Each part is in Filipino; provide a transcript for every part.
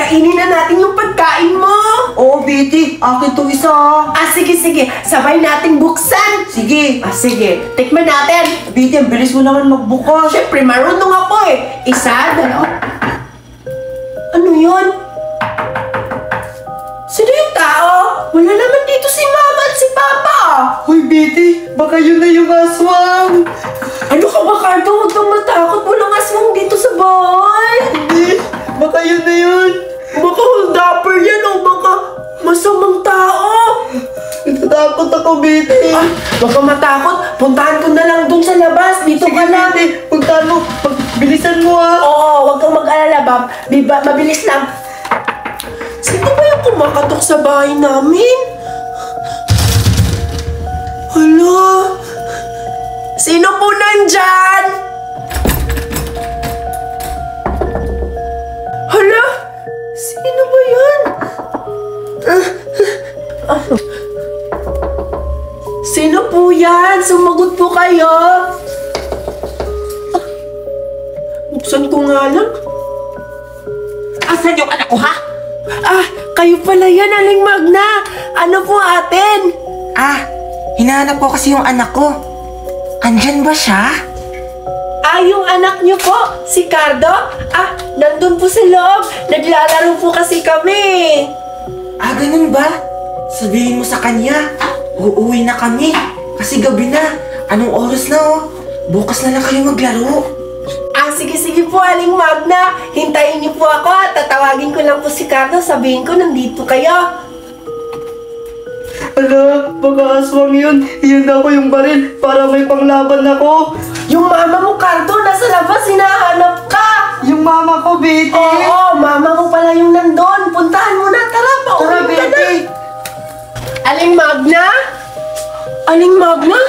kainin na natin yung pagkain mo. Oo, Betty. Akin to isa. Sige, sige. Sabay nating buksan. Sige. Sige. Tikman natin. Betty, ang bilis mo naman magbukas. Siyempre, marunong ako eh. Isa, dalawa. Ano yun? Sino yung tao? Wala naman dito si Mama at si Papa. Hoy, Betty. Baka yun na yung aswang. Ano ka ba, Cardo? Huwag kang matakot. Walang aswang dito sa bahay. Hindi. Baka yun na yun. Baka holdupper yan o baka masamang tao. Natatakot ako, Betty. Huwag kang matakot. Puntahan ko na lang dun sa labas. Dito ka lang. Betty. Puntahan mo. Bilisan mo, ha. Oo, huwag kang mag-alala, Bab. Mabilis lang. Sino ba yung kumakatok sa bahay namin? Hala? Sino po nandyan? Hala? Sino ba yan? Sino po yan? Sumagot po kayo. Buksan ko nga lang. Asan yung anak ko, ha? Kayo pala yan, Aling Magna. Ano po atin? Hinahanap ko kasi yung anak ko. Andyan ba siya? Yung anak niyo po, si Cardo? Nandun po sa loob. Naglalaro po kasi kami. Ganun ba? Sabihin mo sa kanya, uuwi na kami. Kasi gabi na. Anong oras na, oh? Bukas na lang kayo maglaro. Sige po, Aling Magna. Hintayin niyo po ako at tatawagin ko lang po si Cardo. Sabihin ko, nandito kayo. Ala, baka aswang yun. Iyan ako yung baril para may panglaban ako. Yung mama mo, Cardo, nasa labas. Hinahanap ka. Yung mama ko, Betty. Oo, mama mo pala yung nandun. Puntahan mo na. Tara, Tara, pauwi ka na. Betty. Aling Magna? Aling Magna?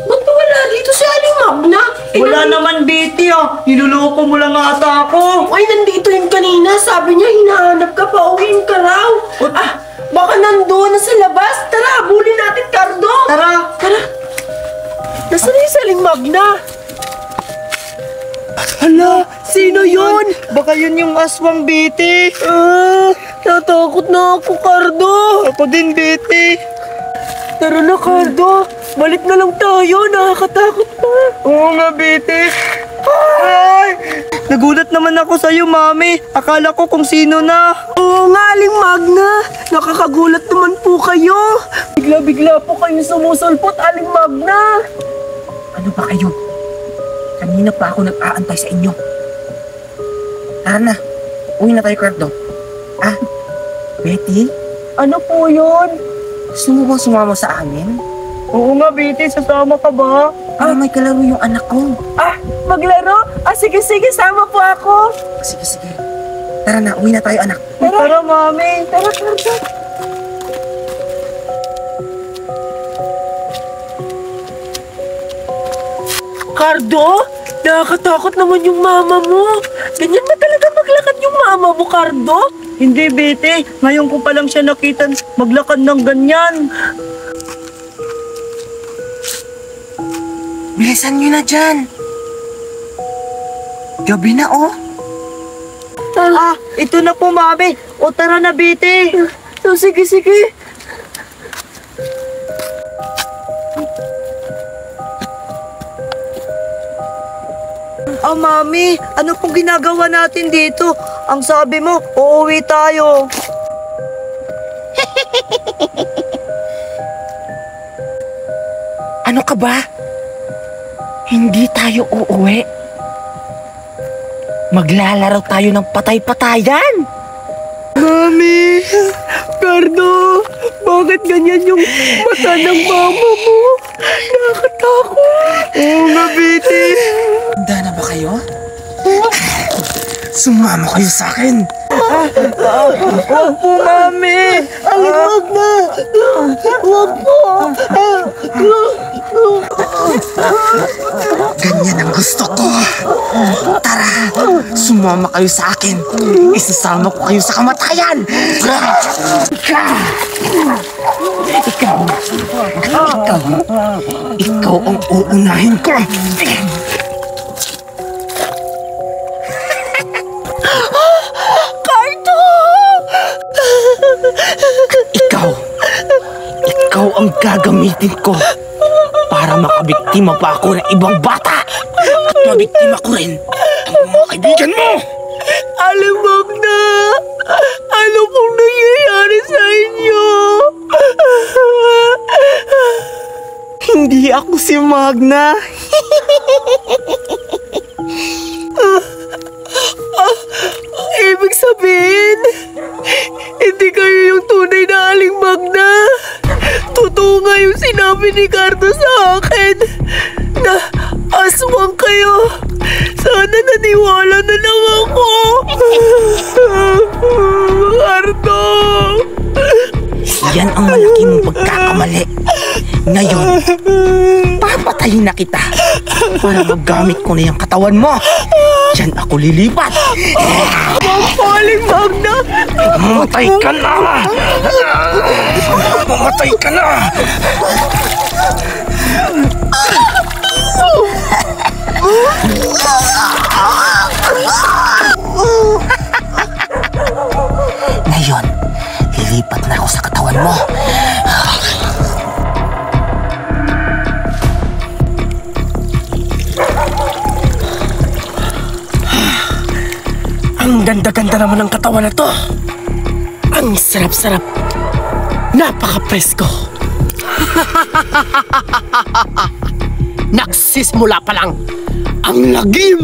Ba't wala dito si Aling Magna? Wala naman, Betty, Niluloko mo lang ata ako. Ay, nandito yung kanina. Sabi niya, hinahanap ka, pauwiin ka raw. Baka nandun na sa labas. Tara, bulin natin, Cardo. Tara. Nasaan yung Aling Magna? Hala, sino yun? Baka yun yung aswang, Betty. Natakot na ako, Cardo. Ako din, Betty. Tara na, Cardo. Balik na lang tayo. Nakakatakot pa. Oo nga, Betty. Ay! Nagulat naman ako sa'yo, Mami. Akala ko kung sino na. Oo nga, Aling Magna. Nakakagulat naman po kayo. Bigla-bigla po kayong sumusulpot, Aling Magna. Ano ba kayo? Kanina pa ako nag-aantay sa inyo. Tara na. Uwi na tayo, Cardo. Betty? Ano po yun? Gusto mo bang sumama sa amin? Oo nga, Betty. Sasama ka ba? May kalaro yung anak ko. Maglaro? Sige, sama po ako. Sige. Tara na, uwi na tayo, anak. Tara, Mami. Tara, Cardo. Cardo? Nakakatakot naman yung mama mo. Ganyan ba talaga maglakad yung mama mo, Cardo? Hindi, Betty. Ngayon ko pa lang siya nakita maglakad ng ganyan. Bilisan nyo na dyan. Gabi na, oh. Ito na po, Mami. O tara na, Betty. Sige. Mami, ano pong ginagawa natin dito? Ang sabi mo, uuwi tayo. Ano ka ba? Hindi tayo uuwi. Maglalaro tayo ng patay-patayan. Mami, Cardo, bakit ganyan yung mata ng mama mo? Nakakatakot. Oo nga, Betty. Handa na ba kayo? Sumama kayo sa akin. Huwag po, Mami. Wag na. Huwag po. Ganyan ang gusto ko. Tara, sumama kayo sa akin. Isasama ko kayo sa kamatayan. Ikaw ang uunahin ko. Cardo! gagamitin ko para makabiktima pa ako ng ibang bata at mabiktima ko rin ang mga kaibigan mo. Aling Magna, ano pong nangyayari sa inyo? Hindi ako si Magna. Ibig sabihin, hindi kayo yung tunay na Aling Magna. Totoo nga yung sinabi ni Cardo sa akin na aswang kayo. Sana naniwala na lang ako. Cardo! Yan ang malaki mong pagkakamali. Ngayon, papatayin na kita para magamit ko na yung katawan mo. Diyan ako lilipat. Aling Magna! Mamatay ka na! Mamatay ka na! Ngayon, lilipat na ako sa katawan mo. Ang ganda-ganda naman ng katawan na to. Ang sarap-sarap. Napaka-presko. Nagsisimula pa lang ang lagim.